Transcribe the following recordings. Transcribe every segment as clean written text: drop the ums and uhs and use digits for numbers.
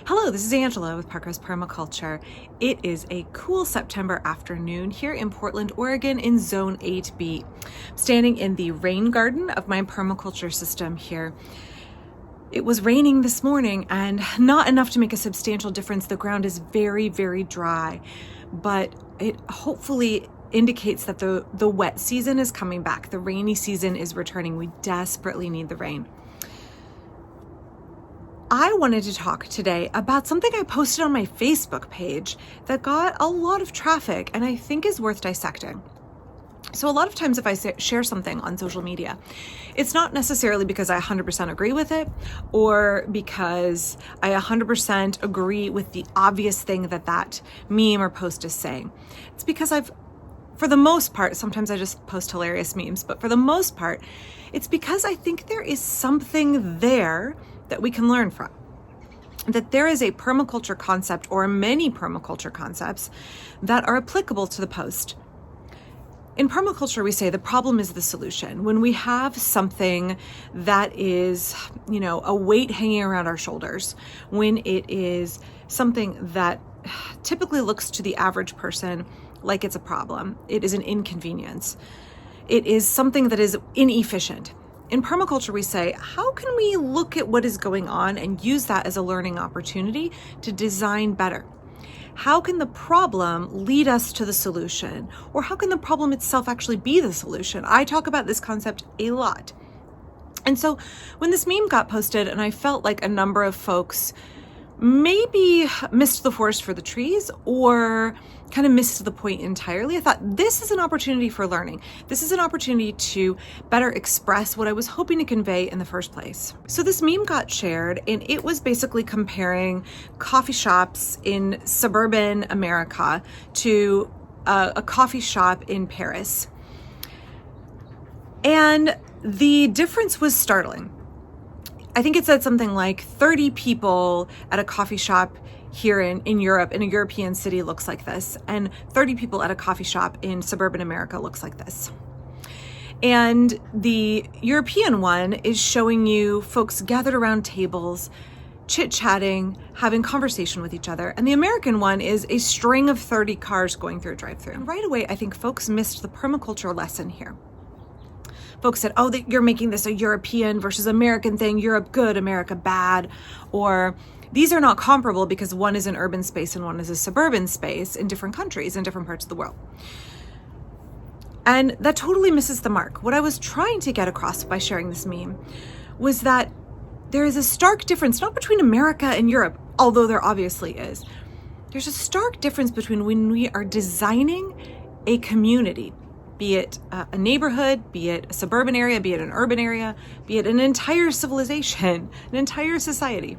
Hello, this is Angela with Parker's Permaculture. It is a cool September afternoon here in Portland, Oregon in Zone 8B. Standing in the rain garden of my permaculture system here. It was raining this morning and not enough to make a substantial difference. The ground is very, very dry, but it hopefully indicates that the wet season is coming back. The rainy season is returning. We desperately need the rain. I wanted to talk today about something I posted on my Facebook page that got a lot of traffic and I think is worth dissecting. So a lot of times if I share something on social media, it's not necessarily because I 100% agree with it or because I 100% agree with the obvious thing that meme or post is saying. It's because for the most part, sometimes I just post hilarious memes, but for the most part, it's because I think there is something there that we can learn from. That there is a permaculture concept or many permaculture concepts that are applicable to the post. In permaculture, we say the problem is the solution. When we have something that is, a weight hanging around our shoulders, when it is something that typically looks to the average person like it's a problem, it is an inconvenience, it is something that is inefficient. In permaculture, we say, how can we look at what is going on and use that as a learning opportunity to design better? How can the problem lead us to the solution? Or how can the problem itself actually be the solution? I talk about this concept a lot. And so when this meme got posted and I felt like a number of folks maybe missed the forest for the trees or kind of missed the point entirely, I thought this is an opportunity for learning. This is an opportunity to better express what I was hoping to convey in the first place. So this meme got shared and it was basically comparing coffee shops in suburban America to a coffee shop in Paris. And the difference was startling. I think it said something like 30 people at a coffee shop here in Europe, in a European city looks like this, and 30 people at a coffee shop in suburban America looks like this. And the European one is showing you folks gathered around tables, chit-chatting, having conversation with each other. And the American one is a string of 30 cars going through a drive-thru. And right away, I think folks missed the permaculture lesson here. Folks said, you're making this a European versus American thing, Europe good, America bad, or these are not comparable because one is an urban space and one is a suburban space in different countries, in different parts of the world. And that totally misses the mark. What I was trying to get across by sharing this meme was that there is a stark difference, not between America and Europe, although there obviously is. There's a stark difference between when we are designing a community, be it a neighborhood, be it a suburban area, be it an urban area, be it an entire civilization, an entire society.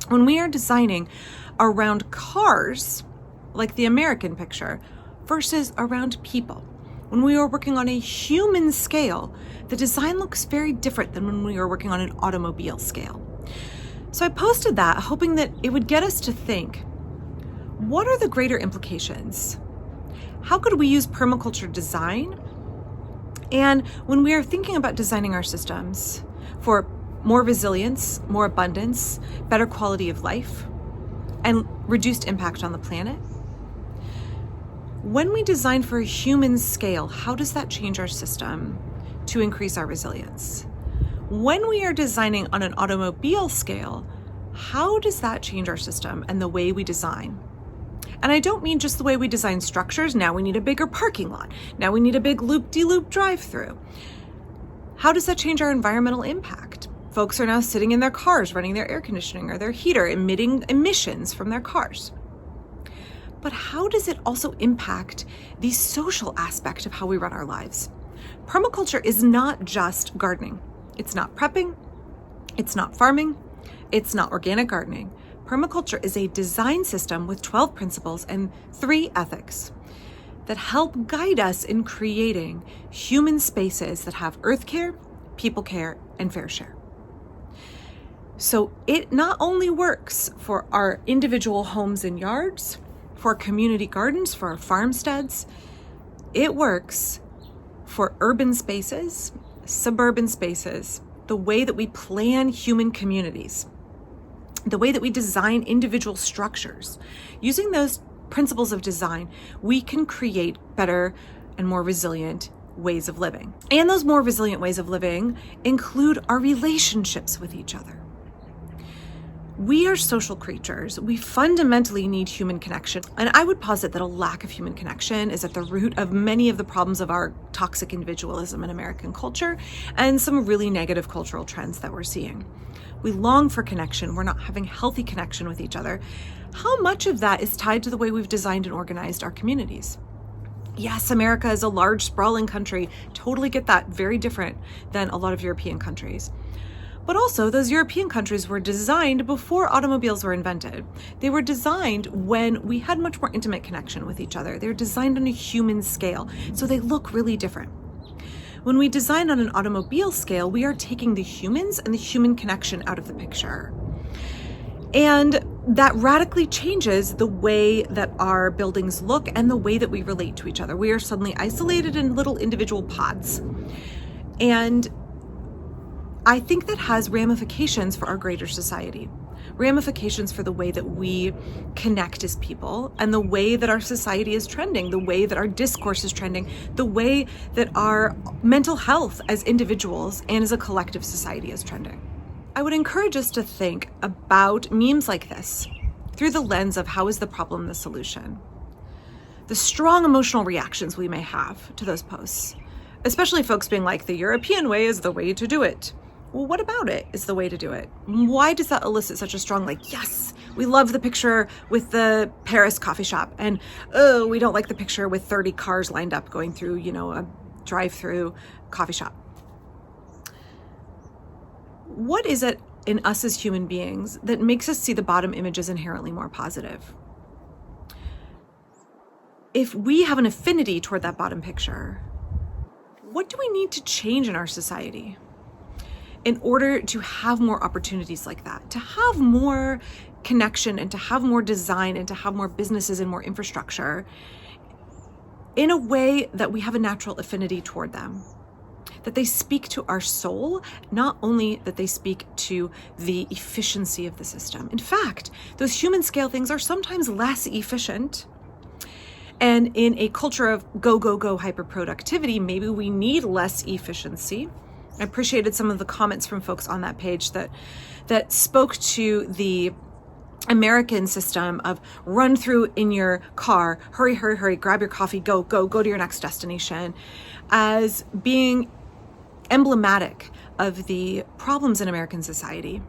When we are designing around cars, like the American picture, versus around people, when we are working on a human scale, the design looks very different than when we are working on an automobile scale. So I posted that, hoping that it would get us to think, what are the greater implications? How could we use permaculture design? And when we are thinking about designing our systems for more resilience, more abundance, better quality of life, and reduced impact on the planet, when we design for a human scale, how does that change our system to increase our resilience? When we are designing on an automobile scale, how does that change our system and the way we design? And I don't mean just the way we design structures. Now we need a bigger parking lot. Now we need a big loop-de-loop drive-through. How does that change our environmental impact? Folks are now sitting in their cars, running their air conditioning or their heater, emitting emissions from their cars. But how does it also impact the social aspect of how we run our lives? Permaculture is not just gardening. It's not prepping. It's not farming. It's not organic gardening. Permaculture is a design system with 12 principles and 3 ethics that help guide us in creating human spaces that have earth care, people care, and fair share. So it not only works for our individual homes and yards, for community gardens, for our farmsteads, it works for urban spaces, suburban spaces, the way that we plan human communities. the way that we design individual structures. Using those principles of design, we can create better and more resilient ways of living. And those more resilient ways of living include our relationships with each other. We are social creatures. We fundamentally need human connection. And I would posit that a lack of human connection is at the root of many of the problems of our toxic individualism in American culture and some really negative cultural trends that we're seeing. We long for connection. We're not having healthy connection with each other. How much of that is tied to the way we've designed and organized our communities? Yes, America is a large, sprawling country. Totally get that. Very different than a lot of European countries. But also, those European countries were designed before automobiles were invented. They were designed when we had much more intimate connection with each other. They were designed on a human scale, so they look really different. When we design on an automobile scale, we are taking the humans and the human connection out of the picture. And that radically changes the way that our buildings look and the way that we relate to each other. We are suddenly isolated in little individual pods. And I think that has ramifications for our greater society, ramifications for the way that we connect as people and the way that our society is trending, the way that our discourse is trending, the way that our mental health as individuals and as a collective society is trending. I would encourage us to think about memes like this through the lens of how is the problem the solution? The strong emotional reactions we may have to those posts, especially folks being like, the European way is the way to do it. Well, what about it is the way to do it? Why does that elicit such a strong, yes, we love the picture with the Paris coffee shop, and oh, we don't like the picture with 30 cars lined up going through, a drive-through coffee shop? What is it in us as human beings that makes us see the bottom image as inherently more positive? If we have an affinity toward that bottom picture, what do we need to change in our society in order to have more opportunities like that, to have more connection and to have more design and to have more businesses and more infrastructure in a way that we have a natural affinity toward them? That they speak to our soul, not only that they speak to the efficiency of the system. In fact, those human scale things are sometimes less efficient. And in a culture of go, go, go hyperproductivity, maybe we need less efficiency. I appreciated some of the comments from folks on that page that spoke to the American system of run through in your car, hurry, hurry, hurry, grab your coffee, go to your next destination, as being emblematic of the problems in American society,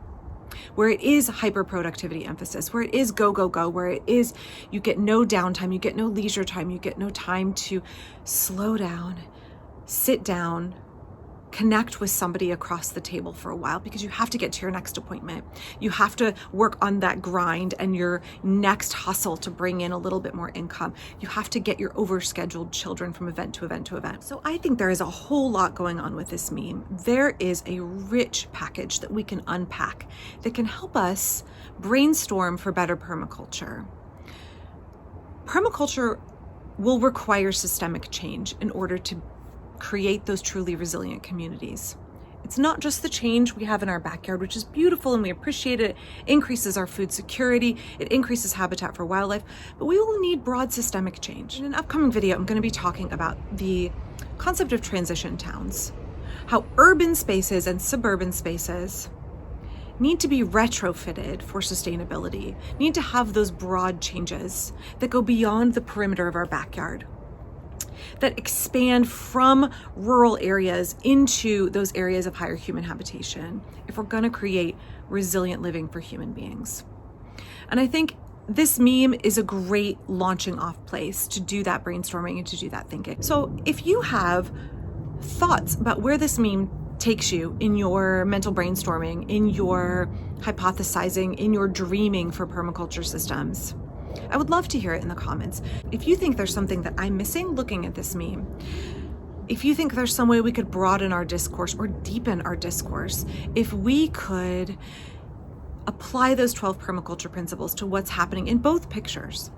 where it is hyper-productivity emphasis, where it is go, go, go, where it is you get no downtime, you get no leisure time, you get no time to slow down, sit down, connect with somebody across the table for a while, because you have to get to your next appointment. You have to work on that grind and your next hustle to bring in a little bit more income. You have to get your overscheduled children from event to event to event. So I think there is a whole lot going on with this meme. There is a rich package that we can unpack that can help us brainstorm for better permaculture. Permaculture will require systemic change in order to create those truly resilient communities. It's not just the change we have in our backyard, which is beautiful and we appreciate it. It increases our food security, it increases habitat for wildlife, but we will need broad systemic change. In an upcoming video, I'm going to be talking about the concept of transition towns, how urban spaces and suburban spaces need to be retrofitted for sustainability, need to have those broad changes that go beyond the perimeter of our backyard, that expand from rural areas into those areas of higher human habitation if we're going to create resilient living for human beings. And I think this meme is a great launching off place to do that brainstorming and to do that thinking. So if you have thoughts about where this meme takes you in your mental brainstorming, in your hypothesizing, in your dreaming for permaculture systems, I would love to hear it in the comments. If you think there's something that I'm missing looking at this meme, if you think there's some way we could broaden our discourse or deepen our discourse, if we could apply those 12 permaculture principles to what's happening in both pictures,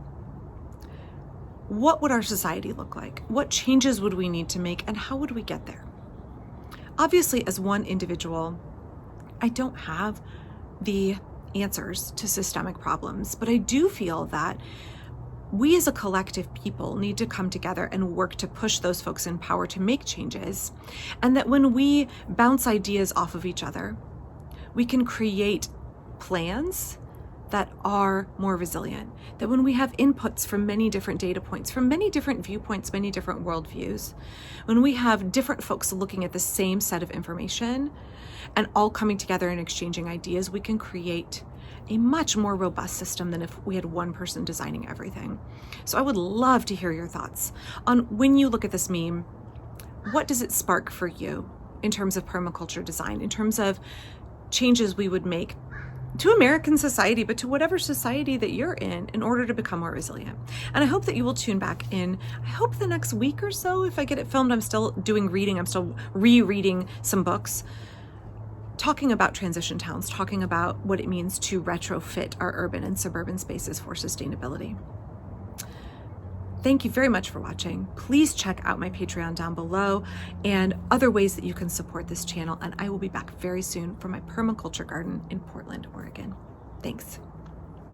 what would our society look like? What changes would we need to make, and how would we get there? Obviously, as one individual, I don't have the answers to systemic problems, but I do feel that we as a collective people need to come together and work to push those folks in power to make changes. And that when we bounce ideas off of each other, we can create plans that are more resilient. That when we have inputs from many different data points, from many different viewpoints, many different worldviews, when we have different folks looking at the same set of information and all coming together and exchanging ideas, we can create a much more robust system than if we had one person designing everything. So I would love to hear your thoughts on, when you look at this meme, what does it spark for you in terms of permaculture design, in terms of changes we would make to American society, but to whatever society that you're in order to become more resilient. And I hope that you will tune back in, I hope the next week or so, if I get it filmed. I'm still doing reading, I'm still rereading some books, talking about transition towns, talking about what it means to retrofit our urban and suburban spaces for sustainability. Thank you very much for watching. Please check out my Patreon down below and other ways that you can support this channel. And I will be back very soon for my permaculture garden in Portland, Oregon. Thanks.